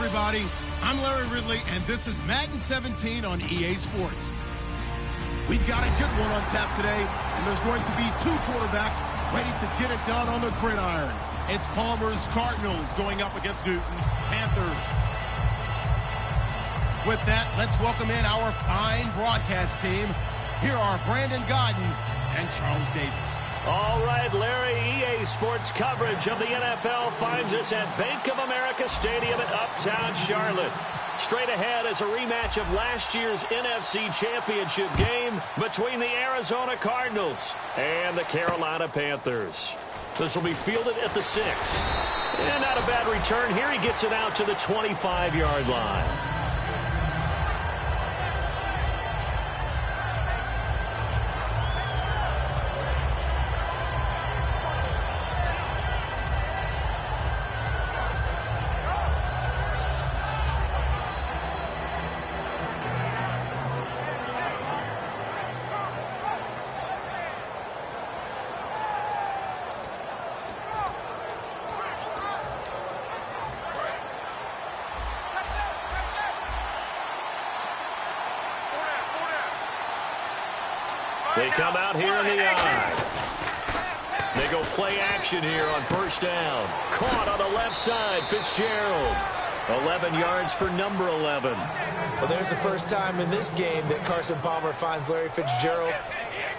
everybody. I'm Larry Ridley, and this is Madden 17 on EA Sports. We've got a good one on tap today, and there's going to be two quarterbacks ready to get it done on the gridiron. It's Palmer's Cardinals going up against Newton's Panthers. With that, let's welcome in our fine broadcast team. Here are Brandon Godden and Charles Davis. All right, Larry, EA Sports coverage of the NFL finds us at Bank of America Stadium in Uptown Charlotte. Straight ahead is a rematch of last year's NFC Championship game between the Arizona Cardinals and the Carolina Panthers. This will be fielded at the 6. And not a bad return here. He gets it out to the 25-yard line. They come out here in the eye. They go play action here on first down. Caught on the left side, Fitzgerald. 11 yards for number 11. Well, there's the first time in this game that Carson Palmer finds Larry Fitzgerald.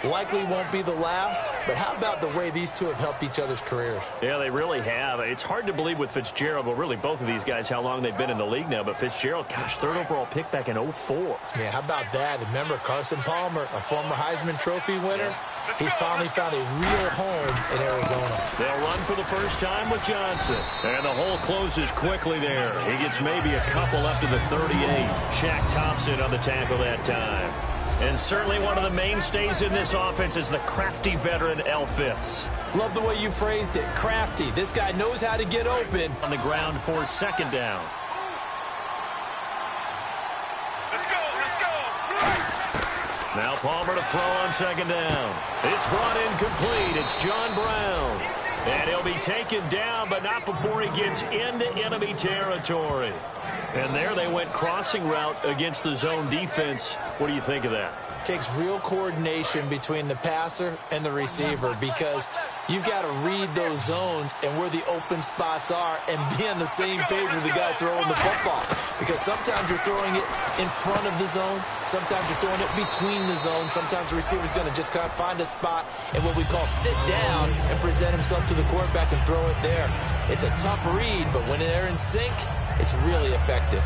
Likely won't be the last, but how about the way these two have helped each other's careers? Yeah, they really have. It's hard to believe with Fitzgerald, well, really both of these guys, how long they've been in the league now. But Fitzgerald, gosh, third overall pick back in 04. Yeah, how about that? Remember, Carson Palmer, a former Heisman Trophy winner, he's finally found a real home in Arizona. They'll run for the first time with Johnson. And the hole closes quickly there. He gets maybe a couple up to the 38. Shaq Thompson on the tackle that time. And certainly one of the mainstays in this offense is the crafty veteran L. Fitz. Love the way you phrased it, crafty. This guy knows how to get open. On the ground for second down. Let's go. Now Palmer to throw on second down. It's brought in complete. It's John Brown. And he'll be taken down, but not before he gets into enemy territory. And there they went crossing route against the zone defense. What do you think of that? Takes real coordination between the passer and the receiver because you've got to read those zones and where the open spots are and be on the same page with the guy throwing the football. Because sometimes you're throwing it in front of the zone. Sometimes you're throwing it between the zones. Sometimes the receiver's going to just kind of find a spot and what we call sit down and present himself to the quarterback and throw it there. It's a tough read, but when they're in sync, it's really effective.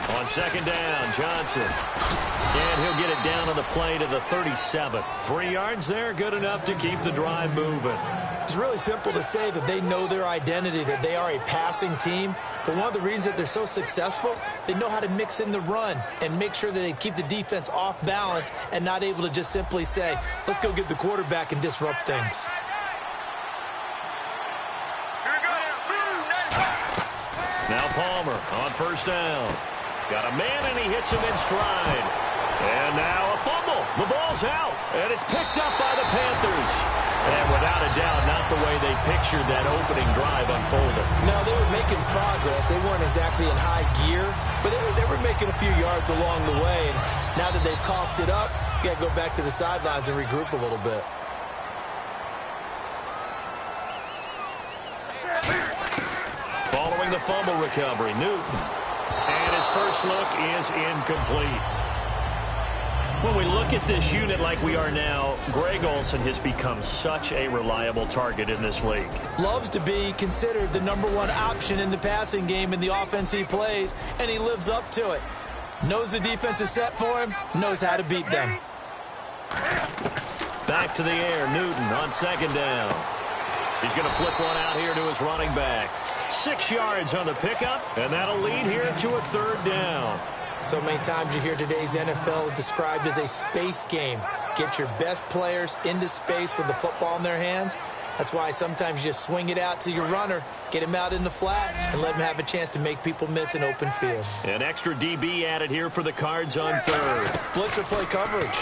On second down, Johnson. And he'll get it down on the play to the 37. 3 yards there, good enough to keep the drive moving. It's really simple to say that they know their identity, that they are a passing team. But one of the reasons that they're so successful, they know how to mix in the run and make sure that they keep the defense off balance and not able to just simply say, let's go get the quarterback and disrupt things. Now Palmer on first down. Got a man, and he hits him in stride. And now a fumble. The ball's out, and it's picked up by the Panthers. And without a doubt, not the way they pictured that opening drive unfolded. No, they were making progress. They weren't exactly in high gear, but they were making a few yards along the way. And now that they've coughed it up, you got to go back to the sidelines and regroup a little bit. Following the fumble recovery, Newton. And his first look is incomplete. When we look at this unit like we are now, Greg Olsen has become such a reliable target in this league. Loves to be considered the #1 option in the passing game in the offense he plays, and he lives up to it. Knows the defense is set for him, knows how to beat them. Back to the air, Newton on second down. He's going to flip one out here to his running back. 6 yards on the pickup, and that'll lead here to a third down. So many times you hear today's NFL described as a space game. Get your best players into space with the football in their hands, That's why sometimes you just swing it out to your runner, get him out in the flat, and let him have a chance to make people miss an open field. An extra DB added here for the Cards on third. Blitzer play coverage.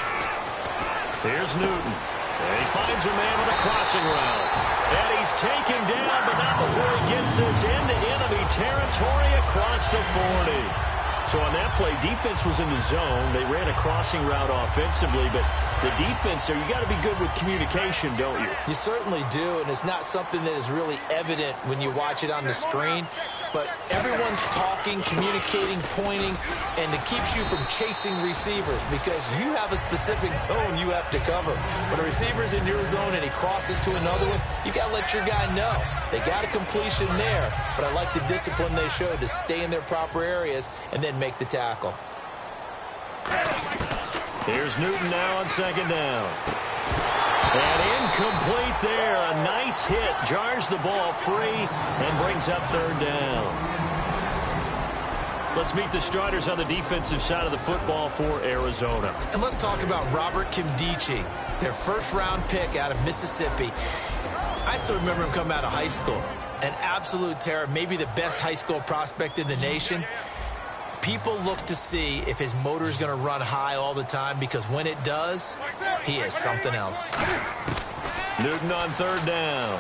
Here's Newton. And he finds a man with a crossing route. And he's taken down, but not before he gets this into enemy territory across the 40. So on that play, defense was in the zone. They ran a crossing route offensively, but the defense there, you got to be good with communication, don't you? You certainly do, and it's not something that is really evident when you watch it on the screen. But everyone's talking, communicating, pointing, and it keeps you from chasing receivers because you have a specific zone you have to cover. When a receiver's in your zone and he crosses to another one, you got to let your guy know. They got a completion there, but I like the discipline they showed to stay in their proper areas and then make the tackle. Here's Newton now on second down. And incomplete there. A nice hit. Jars the ball free and brings up third down. Let's meet the starters on the defensive side of the football for Arizona. And let's talk about Robert Kimdichie, their first-round pick out of Mississippi. I still remember him coming out of high school. An absolute terror, maybe the best high school prospect in the nation. People look to see if his motor is going to run high all the time because when it does, he is something else. Newton on third down.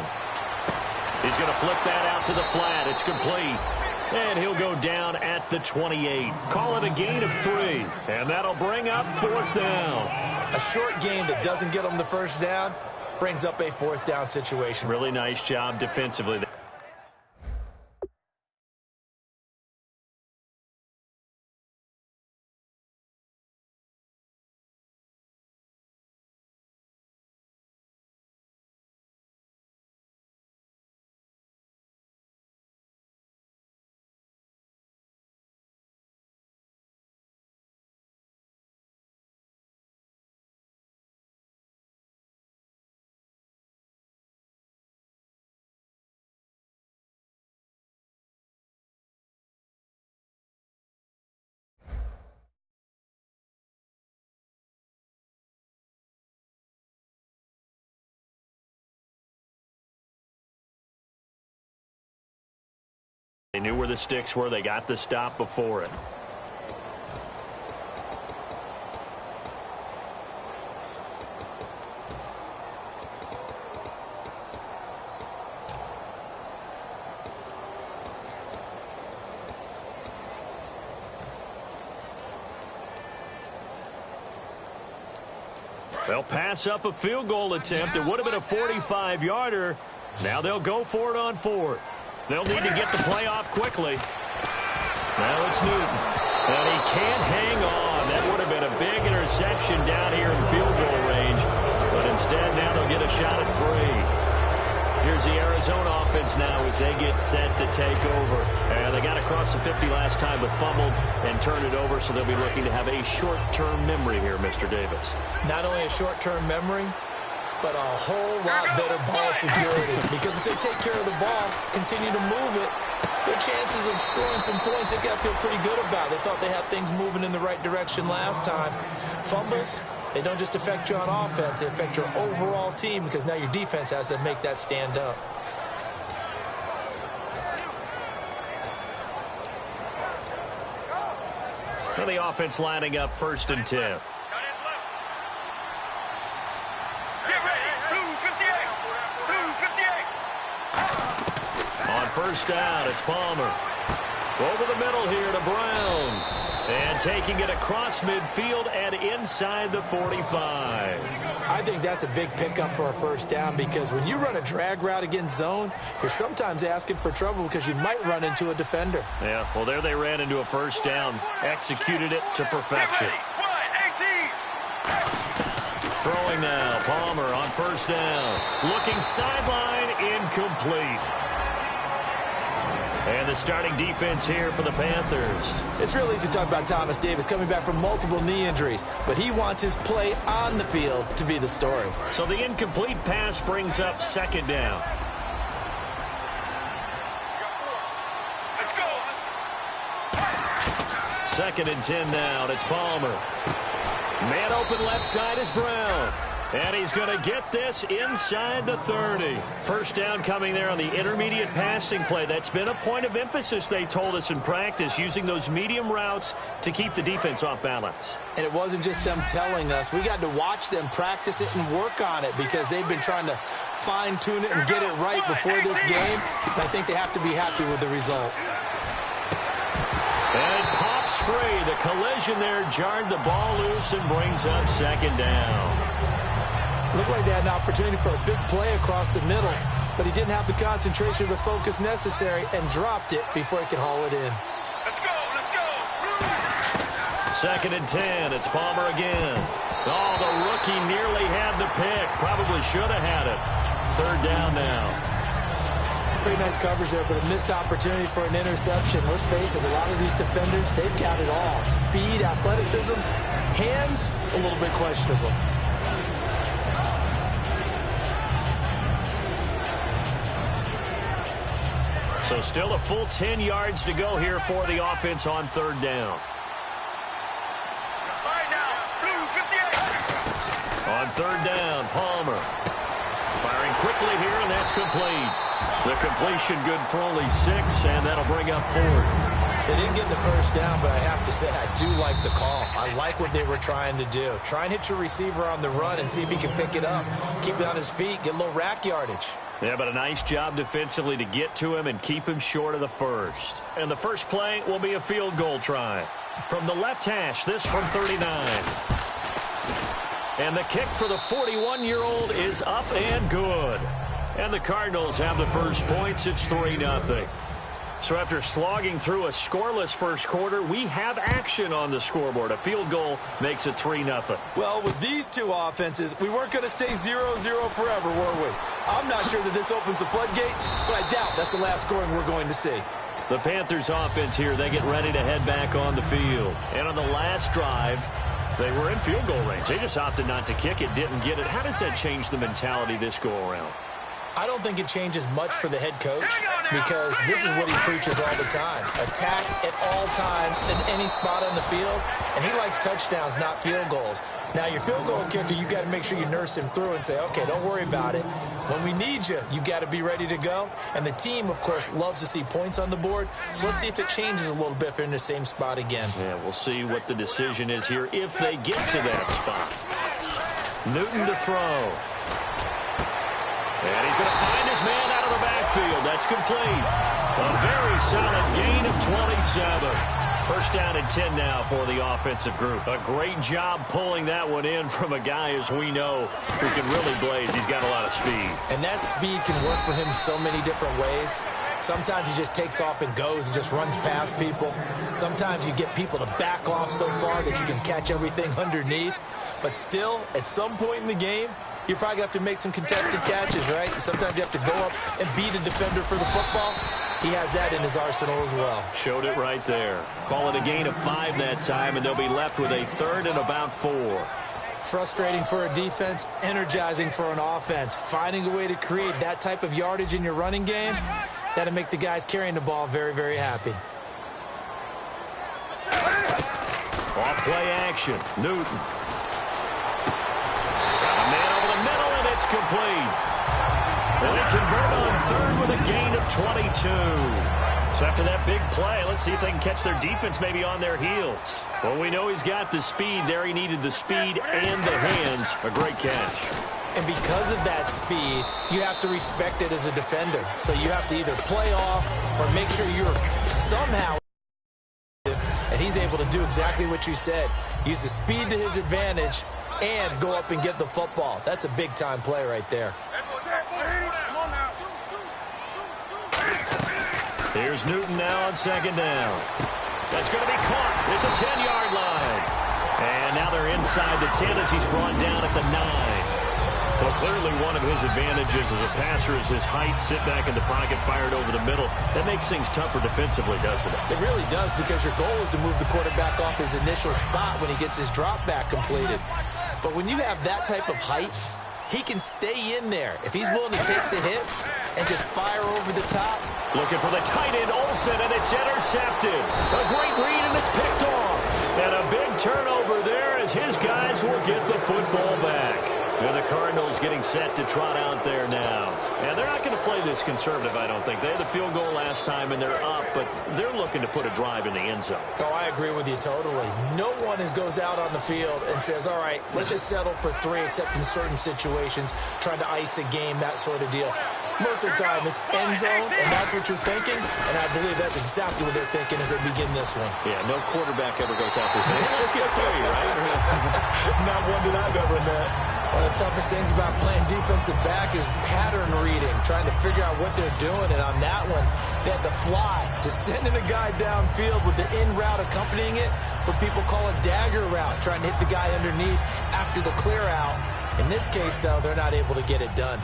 He's going to flip that out to the flat. It's complete. And he'll go down at the 28. Call it a gain of 3. And that'll bring up fourth down. A short gain that doesn't get him the first down brings up a fourth down situation. Really nice job defensively. They knew where the sticks were. They got the stop before it. They'll pass up a field goal attempt. It would have been a 45-yarder. Now they'll go for it on fourth. They'll need to get the play off quickly. Now it's Newton. And he can't hang on. That would have been a big interception down here in field goal range. But instead, now they'll get a shot at 3. Here's the Arizona offense now as they get set to take over. And they got across the 50 last time, but fumbled and turned it over, so they'll be looking to have a short-term memory here, Mr. Davis. Not only a short-term memory, but a whole lot better ball security. Because if they take care of the ball, continue to move it, their chances of scoring some points, they got to feel pretty good about. They thought they had things moving in the right direction last time. Fumbles, they don't just affect you on offense, they affect your overall team because now your defense has to make that stand up. Now the offense lining up 1st and 10. First down, it's Palmer. Over the middle here to Brown. And taking it across midfield and inside the 45. I think that's a big pickup for a first down because when you run a drag route against zone, you're sometimes asking for trouble because you might run into a defender. Yeah, well, there they ran into a first down. Executed it to perfection. Throwing now, Palmer on first down. Looking sideline, incomplete. And the starting defense here for the Panthers. It's real easy to talk about Thomas Davis coming back from multiple knee injuries, but he wants his play on the field to be the story. So the incomplete pass brings up 2nd down. Let's go. 2nd and 10 now. It's Palmer. Man open left side is Brown. And he's going to get this inside the 30. First down coming there on the intermediate passing play. That's been a point of emphasis, they told us in practice, using those medium routes to keep the defense off balance. And it wasn't just them telling us. We got to watch them practice it and work on it because they've been trying to fine-tune it and get it right before this game. And I think they have to be happy with the result. And it pops free. The collision there jarred the ball loose and brings up second down. Looked like they had an opportunity for a big play across the middle, but he didn't have the concentration or the focus necessary and dropped it before he could haul it in. Let's go, let's go. Second and 10. It's Palmer again. Oh, the rookie nearly had the pick. Probably should have had it. Third down now. Pretty nice coverage there, but a missed opportunity for an interception. Let's face it, a lot of these defenders, they've got it all. Speed, athleticism, hands, a little bit questionable. So still a full 10 yards to go here for the offense on third down. All right now, Blue 58. On third down, Palmer. Firing quickly here, and that's complete. The completion good for only 6, and that'll bring up fourth. They didn't get the first down, but I have to say I do like the call. I like what they were trying to do. Try and hit your receiver on the run and see if he can pick it up. Keep it on his feet, get a little rack yardage. Yeah, but a nice job defensively to get to him and keep him short of the first. And the first play will be a field goal try. From the left hash, this from 39. And the kick for the 41-year-old is up and good. And the Cardinals have the first points. It's 3-0. So after slogging through a scoreless first quarter, we have action on the scoreboard. A field goal makes it 3-0. Well, with these two offenses, we weren't going to stay 0-0 forever, were we? I'm not sure that this opens the floodgates, but I doubt that's the last scoring we're going to see. The Panthers offense here, they get ready to head back on the field. And on the last drive, they were in field goal range. They just opted not to kick it, didn't get it. How does that change the mentality this go-around? I don't think it changes much for the head coach because this is what he preaches all the time. Attack at all times in any spot on the field, and he likes touchdowns, not field goals. Now, your field goal kicker, you got to make sure you nurse him through and say, okay, don't worry about it. When we need you, you've got to be ready to go. And the team, of course, loves to see points on the board. So let's see if it changes a little bit if they're in the same spot again. Yeah, we'll see what the decision is here if they get to that spot. Newton to throw. And he's going to find his man out of the backfield. That's complete. A very solid gain of 27. First down and 10 now for the offensive group. A great job pulling that one in from a guy, as we know, who can really blaze. He's got a lot of speed. And that speed can work for him so many different ways. Sometimes he just takes off and goes and just runs past people. Sometimes you get people to back off so far that you can catch everything underneath. But still, at some point in the game, you probably have to make some contested catches, right? Sometimes you have to go up and beat a defender for the football. He has that in his arsenal as well. Showed it right there. Call it a gain of 5 that time, and they'll be left with a third and about 4. Frustrating for a defense, energizing for an offense. Finding a way to create that type of yardage in your running game, that'll make the guys carrying the ball very, very happy. Off play action. Newton. It's complete. And they convert on third with a gain of 22. So after that big play, let's see if they can catch their defense maybe on their heels. Well, we know he's got the speed there. He needed the speed and the hands. A great catch. And because of that speed, you have to respect it as a defender. So you have to either play off or make sure you're somehow. And he's able to do exactly what you said. Use the speed to his advantage and go up and get the football. That's a big-time play right there. Here's Newton now on second down. That's going to be caught at the 10-yard line. And now they're inside the 10 as he's brought down at the 9. Well, clearly one of his advantages as a passer is his height. Sit back in the pocket, fired over the middle. That makes things tougher defensively, doesn't it? It really does, because your goal is to move the quarterback off his initial spot when he gets his drop back completed. But when you have that type of height, he can stay in there if he's willing to take the hits and just fire over the top. Looking for the tight end, Olsen, and it's intercepted. A great read, and it's picked off. And a big turnover there as his guys will get the football back. And the Cardinals getting set to trot out there now. And they're not going to play this conservative, I don't think. They had the field goal last time, and they're up, but they're looking to put a drive in the end zone. Oh, I agree with you totally. No one goes out on the field and says, all right, let's just settle for 3, except in certain situations, trying to ice a game, that sort of deal. Most of the time, it's end zone, and that's what you're thinking, and I believe that's exactly what they're thinking as they begin this one. Yeah, no quarterback ever goes out there saying, hey, let's get 3, right? Not one that I've ever met. One of the toughest things about playing defensive back is pattern reading, trying to figure out what they're doing, and on that one, they had the fly, just sending a guy downfield with the in route accompanying it, what people call a dagger route, trying to hit the guy underneath after the clear out. In this case, though, they're not able to get it done.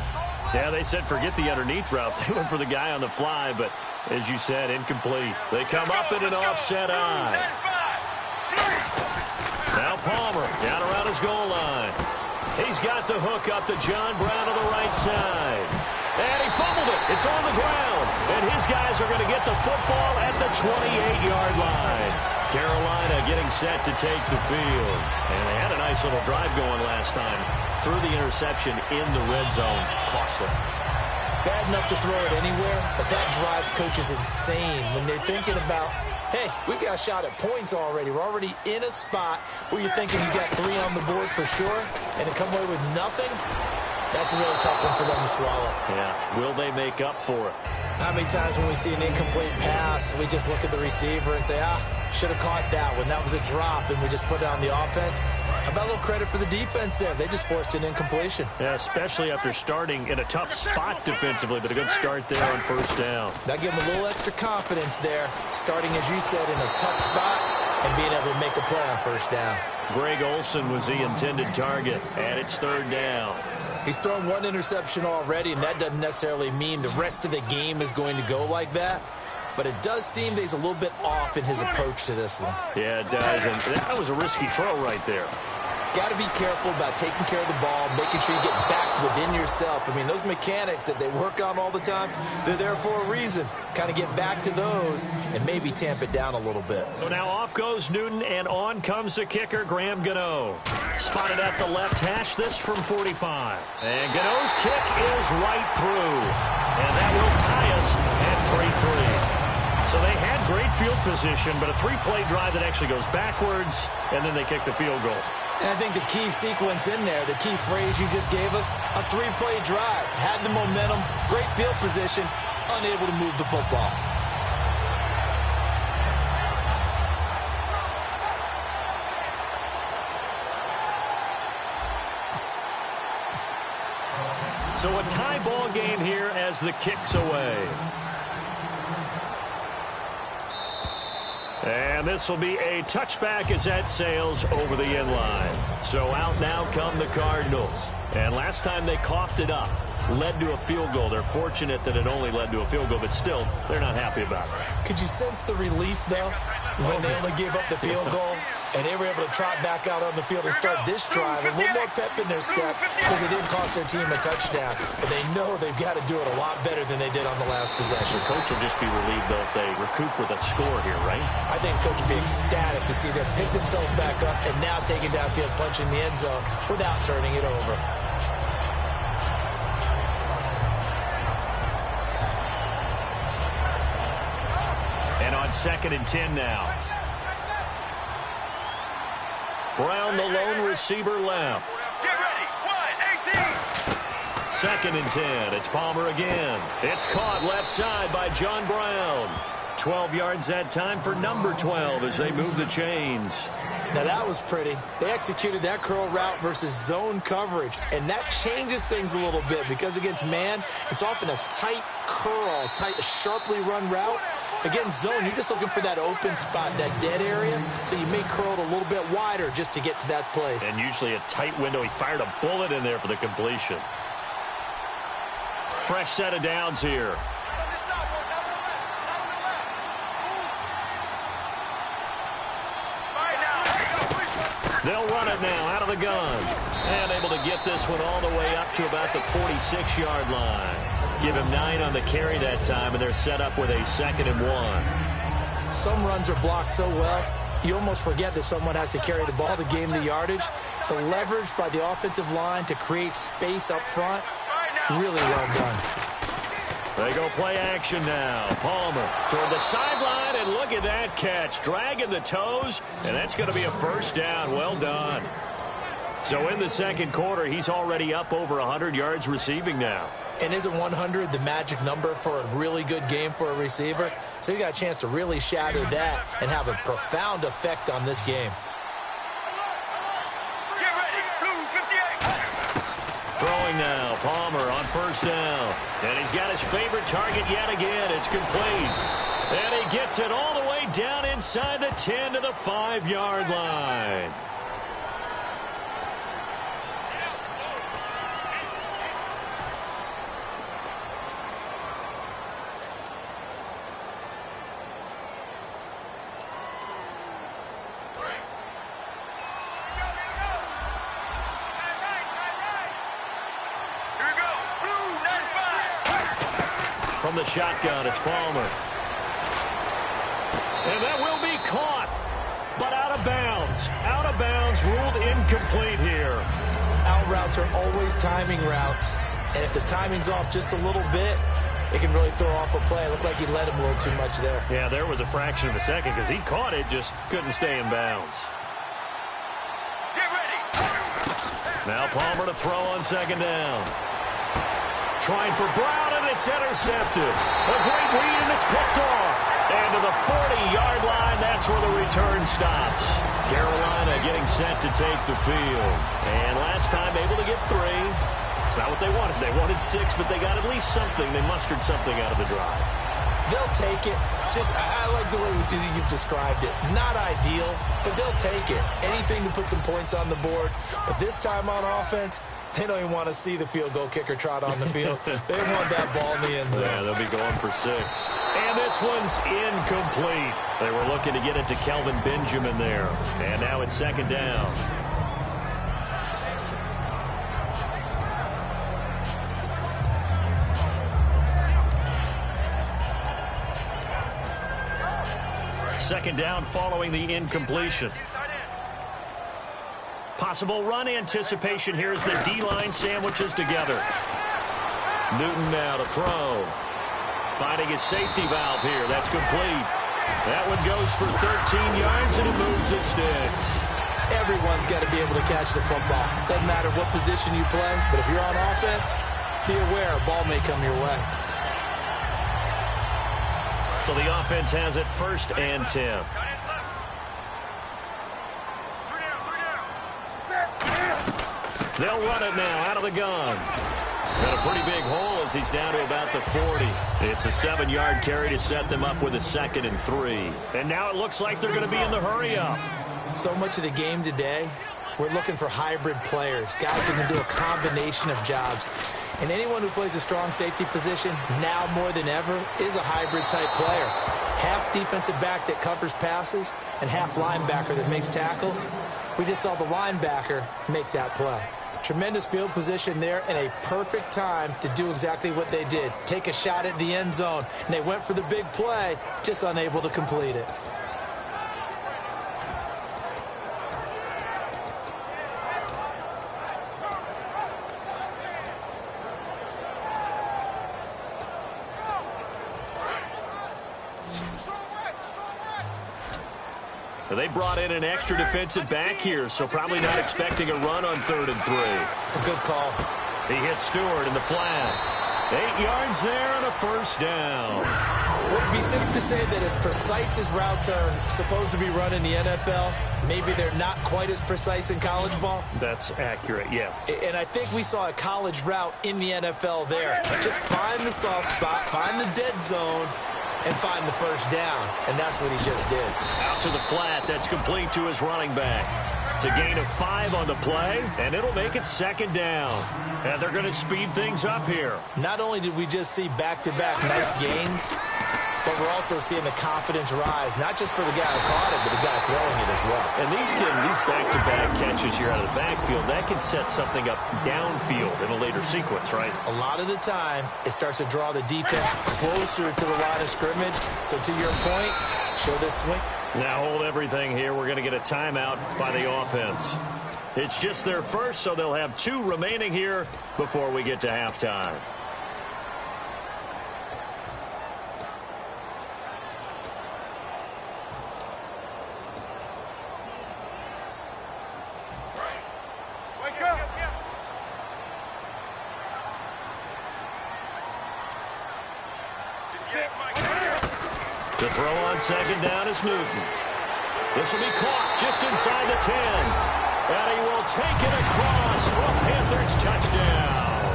Yeah, they said forget the underneath route. They went for the guy on the fly, but as you said, incomplete. They come up in an offset eye. Now Palmer down around his goal line. He's got the hook up to John Brown on the right side. And he fumbled it. It's on the ground. And his guys are going to get the football at the 28-yard line. Carolina getting set to take the field. And they had a nice little drive going last time. Threw the interception in the red zone. Costly. Bad enough to throw it anywhere, but that drives coaches insane when they're thinking about, hey, we got a shot at points already. We're already in a spot where you're thinking you got 3 on the board for sure, and to come away with nothing, that's a really tough one for them to swallow. Yeah, will they make up for it? How many times when we see an incomplete pass, we just look at the receiver and say, should have caught that one. That was a drop, and we just put it on the offense. How about a little credit for the defense there? They just forced an incompletion. Yeah, especially after starting in a tough spot defensively, but a good start there on first down. That gave them a little extra confidence there, starting, as you said, in a tough spot and being able to make a play on first down. Greg Olsen was the intended target, and it's third down. He's thrown 1 interception already, and that doesn't necessarily mean the rest of the game is going to go like that. But it does seem that he's a little bit off in his approach to this one. Yeah, it does, and that was a risky throw right there. Got to be careful about taking care of the ball, making sure you get back within yourself. I mean, those mechanics that they work on all the time, they're there for a reason. Kind of get back to those and maybe tamp it down a little bit. So now off goes Newton, and on comes the kicker, Graham Gano. Spotted at the left hash, this from 45. And Gano's kick is right through. And that will tie us at 3-3. So they had great field position, but a 3-play drive that actually goes backwards, and then they kick the field goal. And I think the key sequence in there, the key phrase you just gave us, a 3-play drive. Had the momentum, great field position, unable to move the football. So a tie ball game here as the kick's away. And this will be a touchback as that sails over the end line. So out now come the Cardinals. And last time they coughed it up, led to a field goal. They're fortunate that it only led to a field goal, but still, they're not happy about it. Could you sense the relief, though, when they only gave up the field goal? And they were able to trot back out on the field and start this drive. A little more pep in their step because it didn't cost their team a touchdown. But they know they've got to do it a lot better than they did on the last possession. The coach will just be relieved, though, if they recoup with a score here, right? I think the coach will be ecstatic to see them pick themselves back up and now take it downfield, punching the end zone without turning it over. And on 2nd and 10 now. Brown, the lone receiver, left. Get ready. 1, 18. 2nd and 10. It's Palmer again. It's caught left side by John Brown. 12 yards that time for number 12 as they move the chains. Now that was pretty. They executed that curl route versus zone coverage, and that changes things a little bit because against man, it's often a tight curl, tight, sharply run route. Against zone, you're just looking for that open spot, that dead area, so you may curl it a little bit wider just to get to that place. And usually a tight window. He fired a bullet in there for the completion. Fresh set of downs here. They'll run it now out of the gun. And able to get this one all the way up to about the 46-yard line. Give him 9 on the carry that time, and they're set up with a 2nd and 1. Some runs are blocked so well, you almost forget that someone has to carry the ball to gain the yardage. The leverage by the offensive line to create space up front, really well done. They go play action now. Palmer toward the sideline, and look at that catch. Dragging the toes, and that's going to be a first down. Well done. So in the second quarter, he's already up over 100 yards receiving now. And isn't 100 the magic number for a really good game for a receiver? So he got a chance to really shatter that and have a profound effect on this game. Get ready, Blue 58. Throwing now, Palmer on first down. And he's got his favorite target yet again. It's complete. And he gets it all the way down inside the 10 to the 5-yard line. From the shotgun, it's Palmer. And that will be caught, but out of bounds. Out of bounds, ruled incomplete here. Out routes are always timing routes, and if the timing's off just a little bit, it can really throw off a play. It looked like he let him a little too much there. Yeah, there was a fraction of a second because he caught it, just couldn't stay in bounds. Get ready. Now Palmer to throw on second down. Trying for Brown, and it's intercepted. A great read, and it's picked off. And to the 40-yard line, that's where the return stops. Carolina getting set to take the field. And last time able to get 3. It's not what they wanted. They wanted 6, but they got at least something. They mustered something out of the drive. They'll take it. I like the way you've described it. Not ideal, but they'll take it. Anything to put some points on the board. But this time on offense, they don't even want to see the field goal kicker trot on the field. They want that ball in the end zone. Yeah, they'll be going for 6. And this one's incomplete. They were looking to get it to Kelvin Benjamin there. And now it's second down. Second down following the incompletion. Possible run anticipation here as the D-line sandwiches together. Newton now to throw. Finding his safety valve here. That's complete. That one goes for 13 yards, and it moves his sticks. Everyone's got to be able to catch the football. Doesn't matter what position you play, but if you're on offense, be aware a ball may come your way. So the offense has it 1st and 10. They'll run it now out of the gun. Got a pretty big hole as he's down to about the 40. It's a 7-yard carry to set them up with a 2nd and 3. And now it looks like they're going to be in the hurry-up. So much of the game today, we're looking for hybrid players, guys who can do a combination of jobs. And anyone who plays a strong safety position, now more than ever, is a hybrid-type player. Half defensive back that covers passes and half linebacker that makes tackles. We just saw the linebacker make that play. Tremendous field position there and a perfect time to do exactly what they did. Take a shot at the end zone. And they went for the big play, just unable to complete it. They brought in an extra defensive back here, so probably not expecting a run on 3rd and 3. A good call. He hits Stewart in the flat. 8 yards there and a first down. Would it be safe to say that as precise as routes are supposed to be run in the NFL, maybe they're not quite as precise in college ball? That's accurate, yeah. And I think we saw a college route in the NFL there. Just find the soft spot, find the dead zone, and find the first down. And that's what he just did. Out to the flat. That's complete to his running back. It's a gain of 5 on the play, and it'll make it second down. And they're going to speed things up here. Not only did we just see back-to-back nice gains, but we're also seeing the confidence rise, not just for the guy who caught it, but the guy throwing it as well. And these back-to-back catches here out of the backfield, that can set something up downfield in a later sequence, right? A lot of the time, it starts to draw the defense closer to the line of scrimmage. So to your point, show this swing. Now hold everything here. We're going to get a timeout by the offense. It's just their first, so they'll have 2 remaining here before we get to halftime. To throw on second down is Newton. This will be caught just inside the 10. And he will take it across for a Panthers touchdown.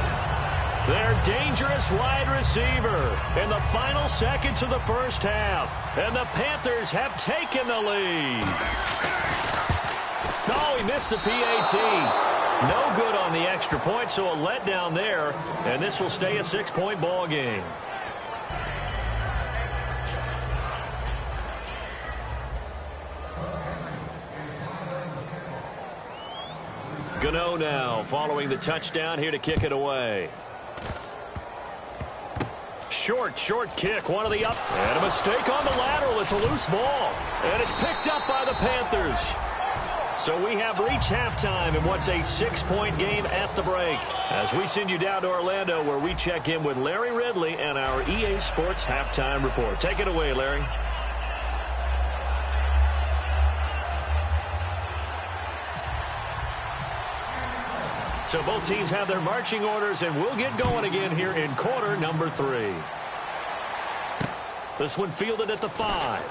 Their dangerous wide receiver in the final seconds of the first half. And the Panthers have taken the lead. No, he missed the PAT. No good on the extra point, so a letdown there. And this will stay a 6-point ball game. Gano now following the touchdown here to kick it away. Short kick, one of the up. And a mistake on the lateral. It's a loose ball. And it's picked up by the Panthers. So we have reached halftime in what's a 6-point game at the break. As we send you down to Orlando where we check in with Larry Ridley and our EA Sports Halftime Report. Take it away, Larry. So both teams have their marching orders, and we'll get going again here in quarter number 3. This one fielded at the 5.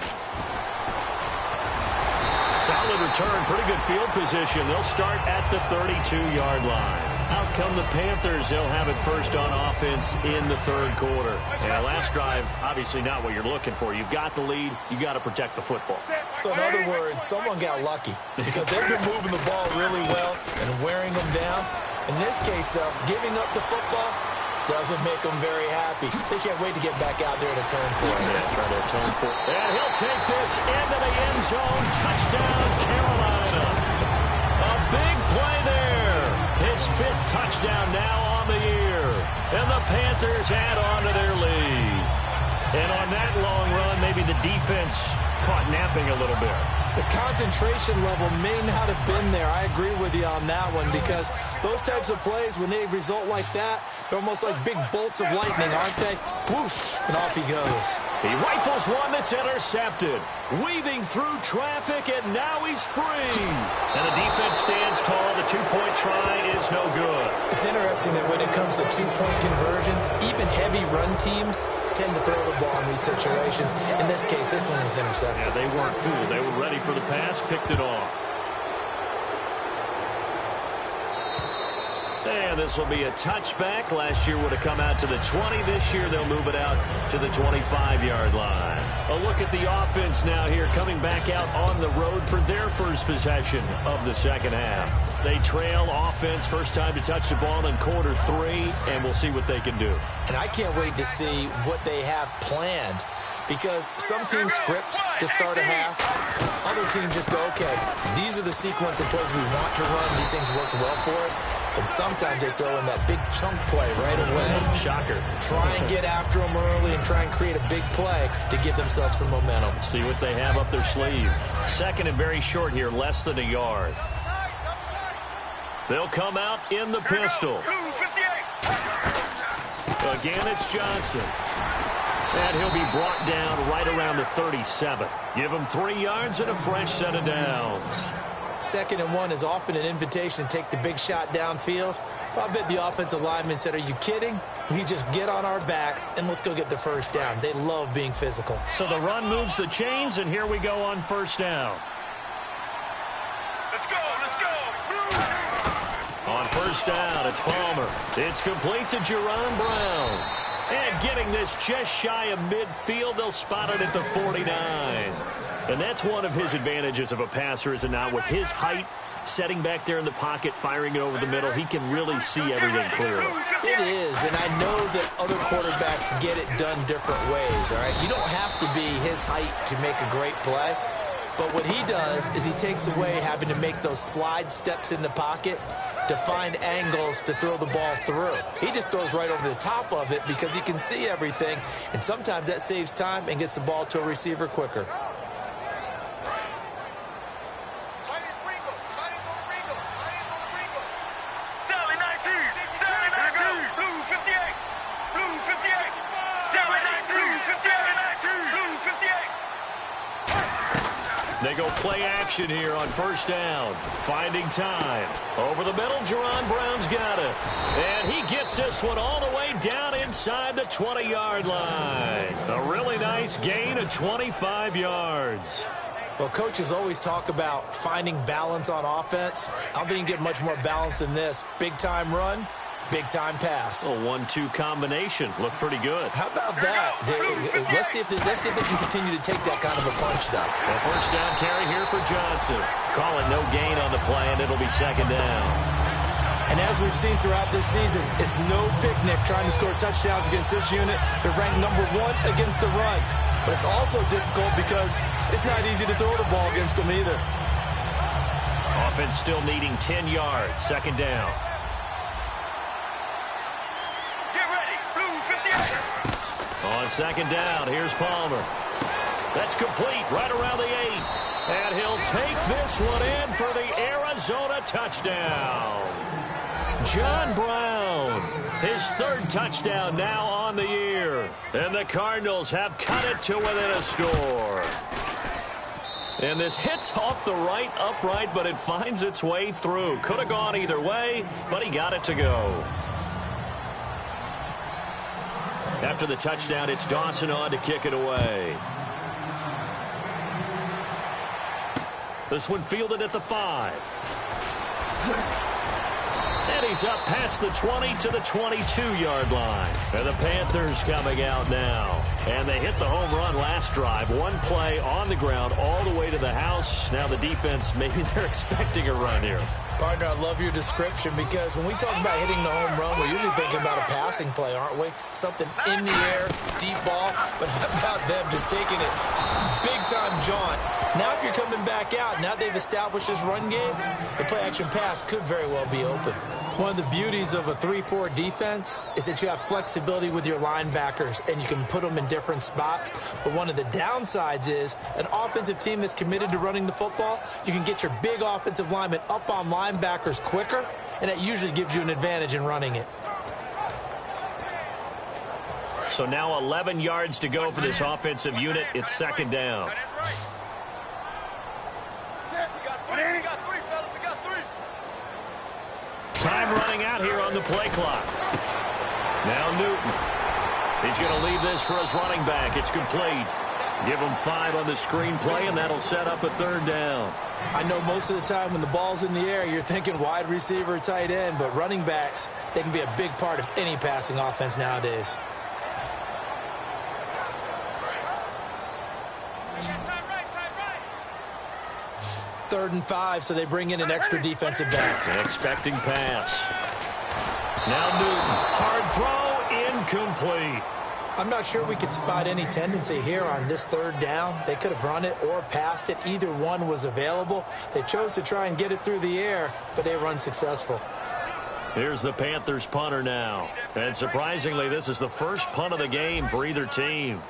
Solid return, pretty good field position. They'll start at the 32-yard line. Out come the Panthers. They'll have it first on offense in the third quarter. And last drive, obviously not what you're looking for. You've got the lead. You got to protect the football. So in other words, someone got lucky because they've been moving the ball really well and wearing them down. In this case, though, giving up the football doesn't make them very happy. They can't wait to get back out there and atone for it. Yeah, try to atone for it. And he'll take this into the end zone. Touchdown, Carolina. A big play there. His 5th touchdown now on the year. And the Panthers add on to their lead. And on that long run, maybe the defense caught napping a little bit. The concentration level may not have been there. I agree with you on that one because those types of plays, when they result like that, they're almost like big bolts of lightning, aren't they? Whoosh, and off he goes. He rifles one that's intercepted. Weaving through traffic, and now he's free. And the defense stands tall. The 2-point try is no good. It's interesting that when it comes to 2-point conversions, even heavy run teams tend to throw the ball in these situations. In this case, this one was intercepted. Yeah, they weren't fooled. They were ready for the pass, picked it off. And this will be a touchback. Last year would have come out to the 20. This year they'll move it out to the 25-yard line. A look at the offense now here, coming back out on the road for their first possession of the second half. They trail offense, first time to touch the ball in quarter 3, and we'll see what they can do. And I can't wait to see what they have planned. Because some teams script to start a half. Other teams just go, okay, these are the sequence of plays we want to run. These things worked well for us. And sometimes they throw in that big chunk play right away. Shocker. Try and get after them early and try and create a big play to give themselves some momentum. See what they have up their sleeve. Second and very short here, less than a yard. They'll come out in the pistol. Again, it's Johnson. And he'll be brought down right around the 37. Give him 3 yards and a fresh set of downs. 2nd and 1 is often an invitation to take the big shot downfield. I bet the offensive lineman said, are you kidding? We just get on our backs and let's go get the first down. They love being physical. So the run moves the chains, and here we go on first down. Let's go, let's go. On first down, it's Palmer. It's complete to Jerron Brown. And getting this just shy of midfield, they'll spot it at the 49. And that's one of his advantages of a passer, is it not? With his height, setting back there in the pocket, firing it over the middle, he can really see everything clearly. It is, and I know that other quarterbacks get it done different ways, all right? You don't have to be his height to make a great play. But what he does is he takes away having to make those slide steps in the pocket to find angles to throw the ball through. He just throws right over the top of it because he can see everything, and sometimes that saves time and gets the ball to a receiver quicker. They go play action here on first down. Finding time. Over the middle, Jerron Brown's got it. And he gets this one all the way down inside the 20-yard line. A really nice gain of 25 yards. Well, coaches always talk about finding balance on offense. I don't think you can get much more balance than this. Big-time run, big-time pass. A 1-2 combination. Looked pretty good. How about that? Let's see if they can continue to take that kind of a punch, though. A first down carry here for Johnson. Call it no gain on the play, and it'll be second down. And as we've seen throughout this season, it's no picnic trying to score touchdowns against this unit. They're ranked number 1 against the run. But it's also difficult because it's not easy to throw the ball against them either. Offense still needing 10 yards. Second down. Get ready. Blue 58. On second down, here's Palmer. That's complete right around the 8. And he'll take this one in for the Arizona touchdown. John Brown, his 3rd touchdown now on the year. And the Cardinals have cut it to within a score. And this hits off the right upright, but it finds its way through. Could have gone either way, but he got it to go. After the touchdown, it's Dawson on to kick it away. This one fielded at the 5. And he's up past the 20 to the 22-yard line. And the Panthers coming out now. And they hit the home run last drive. One play on the ground all the way to the house. Now the defense, maybe they're expecting a run here. Partner, I love your description because when we talk about hitting the home run, we're usually thinking about a passing play, aren't we? Something in the air, deep ball. But how about them just taking it big-time jaunt? Now if you're coming back out, now they've established this run game, the play-action pass could very well be open. One of the beauties of a 3-4 defense is that you have flexibility with your linebackers, and you can put them in different spots. But one of the downsides is an offensive team that's committed to running the football, you can get your big offensive linemen up on linebackers quicker, and that usually gives you an advantage in running it. So now 11 yards to go for this offensive unit. It's second down. Time running out here on the play clock. Now Newton. He's going to leave this for his running back. It's complete. Give him 5 on the screenplay, and that'll set up a third down. I know most of the time when the ball's in the air, you're thinking wide receiver, tight end, but running backs, they can be a big part of any passing offense nowadays. Third and 5, so they bring in an extra defensive back. Expecting pass. Now Newton. Hard throw, incomplete. I'm not sure we could spot any tendency here on this third down. They could have run it or passed it. Either one was available. They chose to try and get it through the air, but they were unsuccessful. Here's the Panthers punter now. And surprisingly, this is the first punt of the game for either team.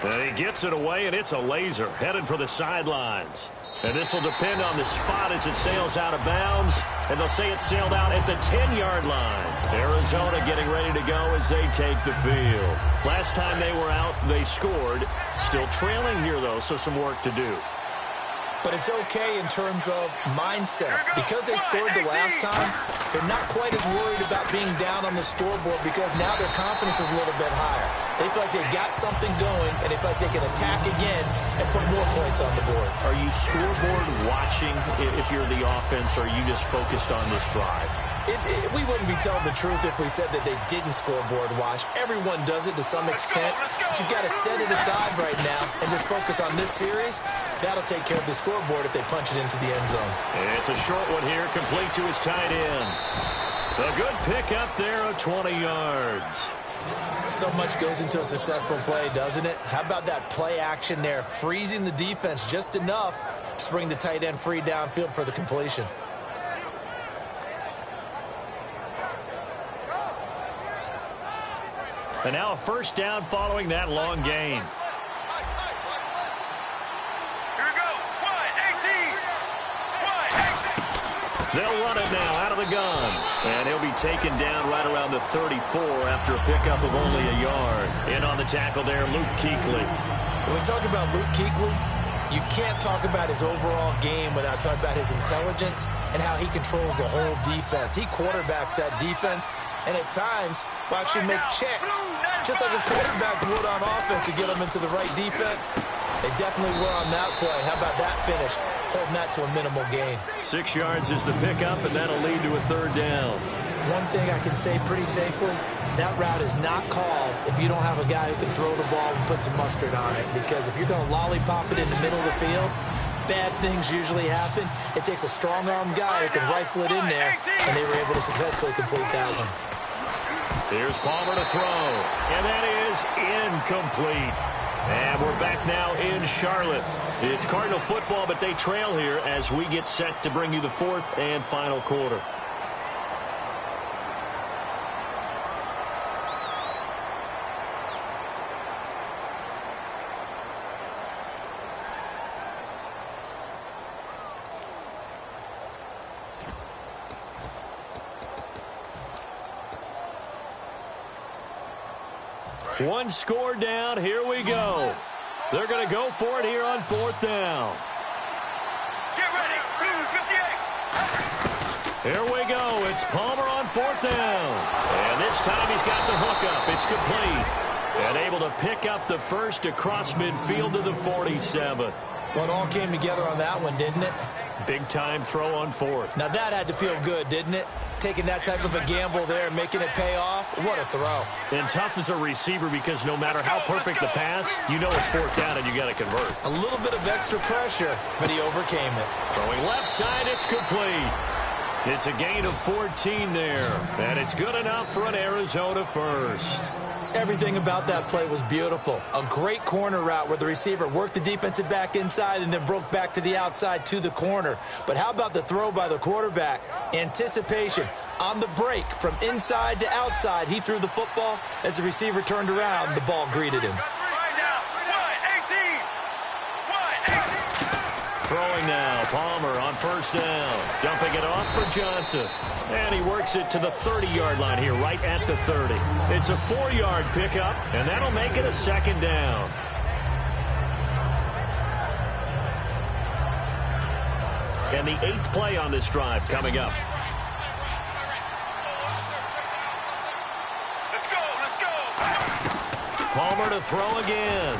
And he gets it away, and it's a laser headed for the sidelines. And this will depend on the spot as it sails out of bounds. And they'll say it sailed out at the 10-yard line. Arizona getting ready to go as they take the field. Last time they were out, they scored. Still trailing here, though, so some work to do. But it's okay in terms of mindset. Because they scored the last time, they're not quite as worried about being down on the scoreboard because now their confidence is a little bit higher. They feel like they got something going, and they feel like they can attack again and put more points on the board. Are you scoreboard watching if you're the offense, or are you just focused on this drive? We wouldn't be telling the truth if we said that they didn't scoreboard watch. Everyone does it to some extent. But you've got to set it aside right now and just focus on this series. That'll take care of the scoreboard if they punch it into the end zone. It's a short one here, complete to his tight end. A good pick up there of 20 yards. So much goes into a successful play, doesn't it? How about that play action there, freezing the defense just enough to bring the tight end free downfield for the completion. And now a first down following that long gain. Here we go. 18. They'll run it now out of the gun. And he'll be taken down right around the 34 after a pickup of only a yard. In on the tackle there, Luke Kuechly. When we talk about Luke Kuechly, you can't talk about his overall game without talking about his intelligence and how he controls the whole defense. He quarterbacks that defense, and at times will actually make checks, just like a quarterback would on offense to get them into the right defense. They definitely were on that play. How about that finish, holding that to a minimal gain? 6 yards is the pickup, and that'll lead to a third down. One thing I can say pretty safely, that route is not called if you don't have a guy who can throw the ball and put some mustard on it. Because if you're going to lollipop it in the middle of the field, bad things usually happen. It takes a strong-arm guy who can rifle it in there, and they were able to successfully complete that one. Here's Palmer to throw, and that is incomplete. And we're back now in Charlotte. It's Cardinal football, but they trail here as we get set to bring you the fourth and final quarter. One score down. Here we go. They're going to go for it here on fourth down. Get ready. Blue 58. Here we go. It's Palmer on fourth down. And this time he's got the hook up. It's complete. And able to pick up the first across midfield to the 47. Well, it all came together on that one, didn't it? Big-time throw on fourth. Now that had to feel good, didn't it? Taking that type of a gamble there and making it pay off. What a throw. And tough as a receiver because no matter how perfect the pass, you know it's fourth down and you got to convert. A little bit of extra pressure, but he overcame it. Throwing left side, it's complete. It's a gain of 14 there, and it's good enough for an Arizona first. Everything about that play was beautiful. A great corner route where the receiver worked the defensive back inside and then broke back to the outside to the corner. But how about the throw by the quarterback? Anticipation on the break from inside to outside. He threw the football. As the receiver turned around, the ball greeted him. Throwing now, Palmer on first down. Dumping it off for Johnson. And he works it to the 30-yard line here, right at the 30. It's a 4-yard pickup, and that'll make it a second down. And the 8th play on this drive coming up. Let's go. Palmer to throw again.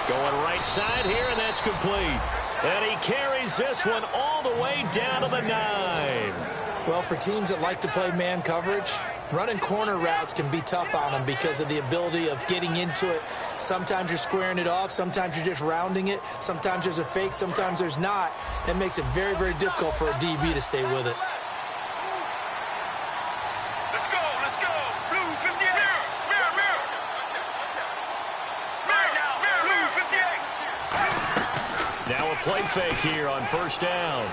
Going right side here, and that's complete. And he carries this one all the way down to the 9. Well, for teams that like to play man coverage, running corner routes can be tough on them because of the ability of getting into it. Sometimes you're squaring it off. Sometimes you're just rounding it. Sometimes there's a fake. Sometimes there's not. That makes it very, very difficult for a DB to stay with it. Let's go. Blue 58. Mirror. Blue 58. Now a play fake here on first down.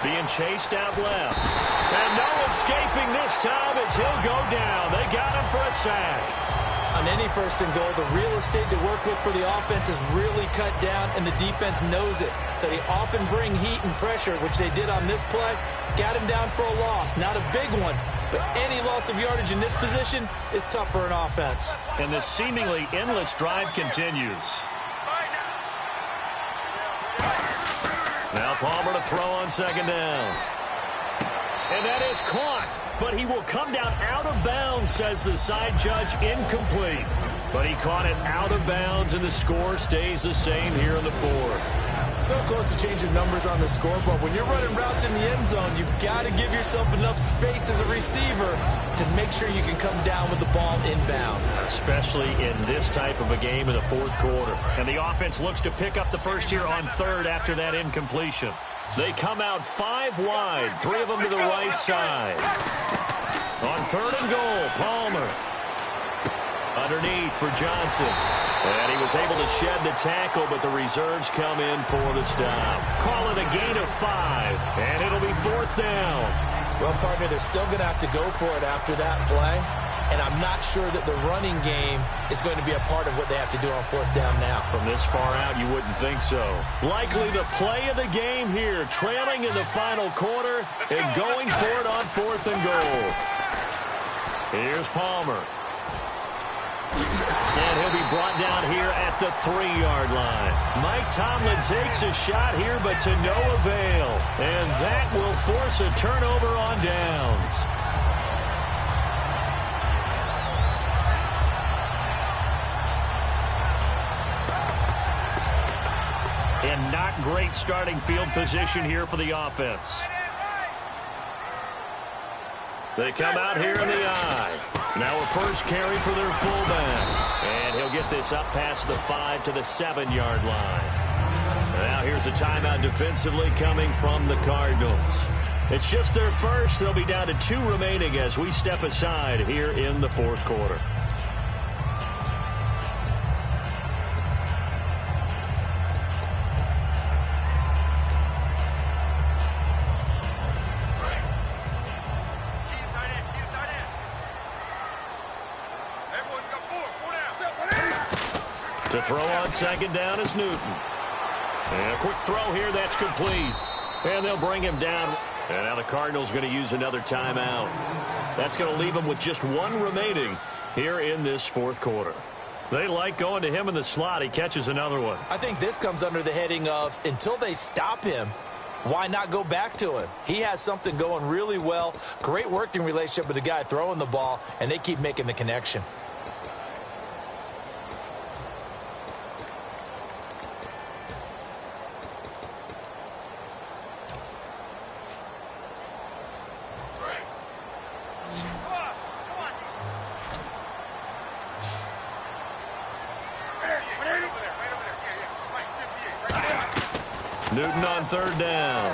Being chased out left. And no escaping this time as he'll go down. They got him for a sack. On any first and goal, the real estate to work with for the offense is really cut down, and the defense knows it. So they often bring heat and pressure, which they did on this play. Got him down for a loss. Not a big one, but any loss of yardage in this position is tough for an offense. And this seemingly endless drive continues. Now Palmer to throw on second down. And that is caught. But he will come down out of bounds, says the side judge. Incomplete. But he caught it out of bounds, and the score stays the same here in the fourth. So close to changing numbers on the scoreboard. When you're running routes in the end zone, you've got to give yourself enough space as a receiver to make sure you can come down with the ball inbounds. Especially in this type of a game in the fourth quarter. And the offense looks to pick up the first here on third after that incompletion. They come out 5 wide, 3 of them to the right side. On third and goal, Palmer. Underneath for Johnson. And he was able to shed the tackle, but the reserves come in for the stop. Call it a gain of 5, and it'll be fourth down. Well, partner, they're still going to have to go for it after that play. and I'm not sure that the running game is going to be a part of what they have to do on fourth down now. From this far out, you wouldn't think so. Likely the play of the game here, trailing in the final quarter and going for it on fourth and goal. Here's Palmer. And he'll be brought down here at the 3-yard line. Mike Tomlin takes a shot here, but to no avail. And that will force a turnover on downs. And not great starting field position here for the offense. They come out here in the eye. Now a first carry for their fullback. And he'll get this up past the 5 to the 7-yard line. Now here's a timeout defensively coming from the Cardinals. It's just their first. They'll be down to 2 remaining as we step aside here in the fourth quarter. To throw on second down is Newton. And a quick throw here, that's complete. And they'll bring him down. And now the Cardinals going to use another timeout. That's going to leave them with just 1 remaining here in this fourth quarter. They like going to him in the slot. He catches another one. I think this comes under the heading of until they stop him, why not go back to him? He has something going really well. Great working relationship with the guy throwing the ball, and they keep making the connection. Newton on third down.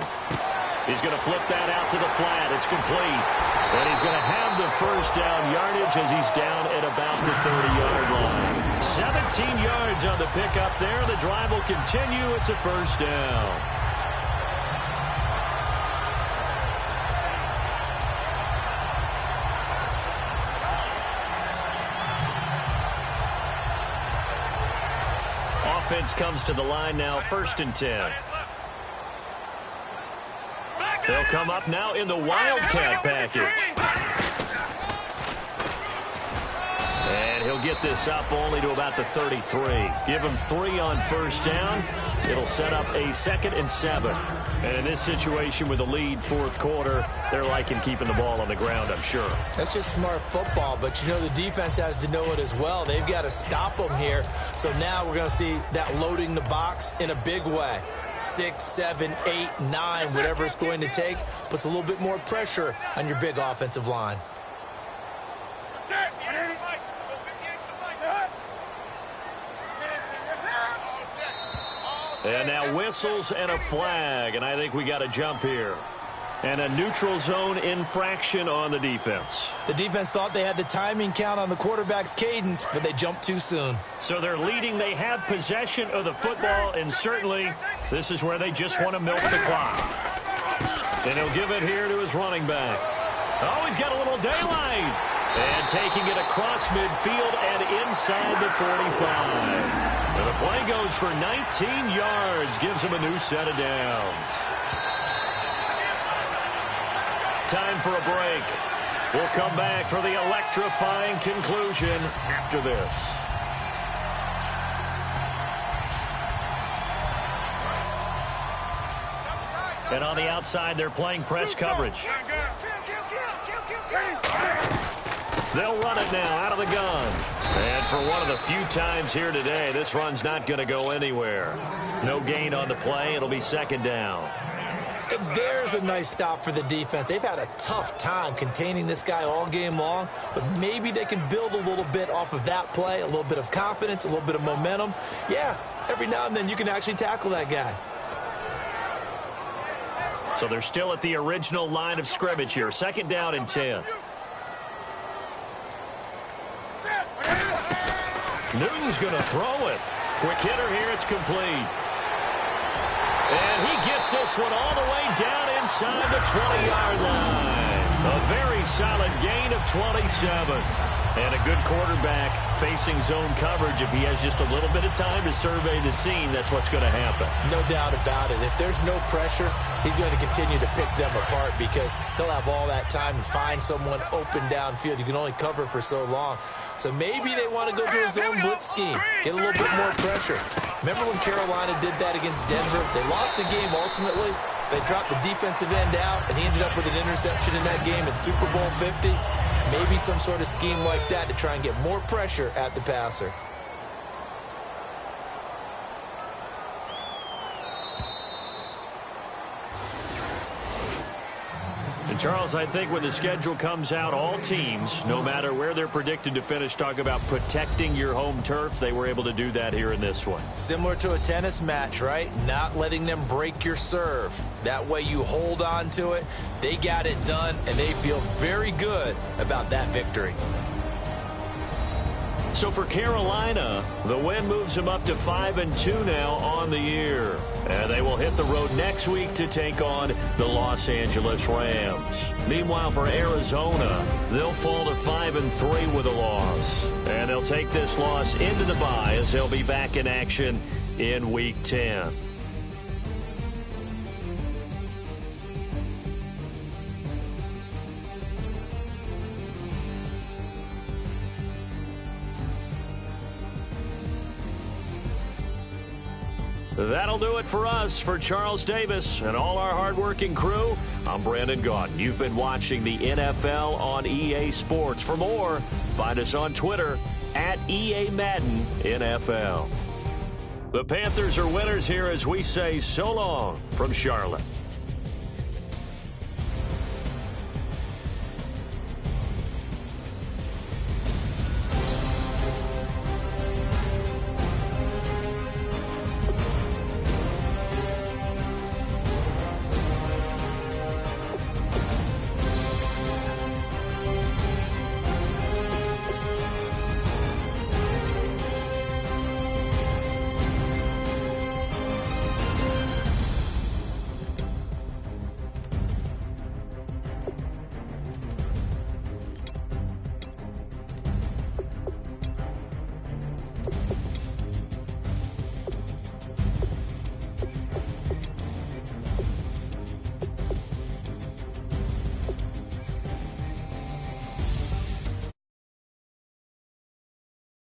He's going to flip that out to the flat. It's complete. And he's going to have the first down yardage as he's down at about the 30-yard line. 17 yards on the pickup there. The drive will continue. It's a first down. Offense comes to the line now, 1st and 10. They'll come up now in the Wildcat package. And he'll get this up only to about the 33. Give him 3 on first down. It'll set up a 2nd and 7. And in this situation with a lead fourth quarter, they're liking keeping the ball on the ground, I'm sure. That's just smart football, but you know the defense has to know it as well. They've got to stop them here. So now we're going to see that loading the box in a big way. 6, 7, 8, 9, whatever it's going to take, puts a little bit more pressure on your big offensive line. And now whistles and a flag, and I think we got a jump here. And a neutral zone infraction on the defense. The defense thought they had the timing count on the quarterback's cadence, but they jumped too soon. So they're leading. They have possession of the football, and certainly this is where they just want to milk the clock. And he'll give it here to his running back. Oh, he's got a little daylight. And taking it across midfield and inside the 45. And the play goes for 19 yards, gives him a new set of downs. Time for a break. We'll come back for the electrifying conclusion after this. And on the outside, they're playing press coverage. They'll run it now out of the gun. And for one of the few times here today, this run's not going to go anywhere. No gain on the play. It'll be 2nd down. And there's a nice stop for the defense. They've had a tough time containing this guy all game long, but maybe they can build a little bit off of that play, a little bit of confidence, a little bit of momentum. Yeah, every now and then you can actually tackle that guy. So they're still at the original line of scrimmage here. 2nd down and 10. Newton's going to throw it. Quick hitter here. It's complete. And he gets this one all the way down inside the 20-yard line. A very solid gain of of 27. And a good quarterback facing zone coverage. If he has just a little bit of time to survey the scene, that's what's going to happen. No doubt about it. If there's no pressure, he's going to continue to pick them apart because he'll have all that time to find someone open downfield. You can only cover for so long. So maybe they want to go to a zone blitz scheme, get a little bit more pressure. Remember when Carolina did that against Denver? They lost the game ultimately. They dropped the defensive end out, and he ended up with an interception in that game in Super Bowl 50. Maybe some sort of scheme like that to try and get more pressure at the passer. And Charles, I think when the schedule comes out, all teams, no matter where they're predicted to finish, talk about protecting your home turf. They were able to do that here in this one. Similar to a tennis match, right? Not letting them break your serve. That way you hold on to it. They got it done, and they feel very good about that victory. So for Carolina, the win moves them up to 5-2 now on the year. And they will hit the road next week to take on the Los Angeles Rams. Meanwhile, for Arizona, they'll fall to 5-3 with a loss. And they'll take this loss into the bye as they'll be back in action in Week 10. That'll do it for us. For Charles Davis and all our hardworking crew, I'm Brandon Gaudin. You've been watching the NFL on EA Sports. For more, find us on Twitter at EA Madden NFL. The Panthers are winners here as we say so long from Charlotte.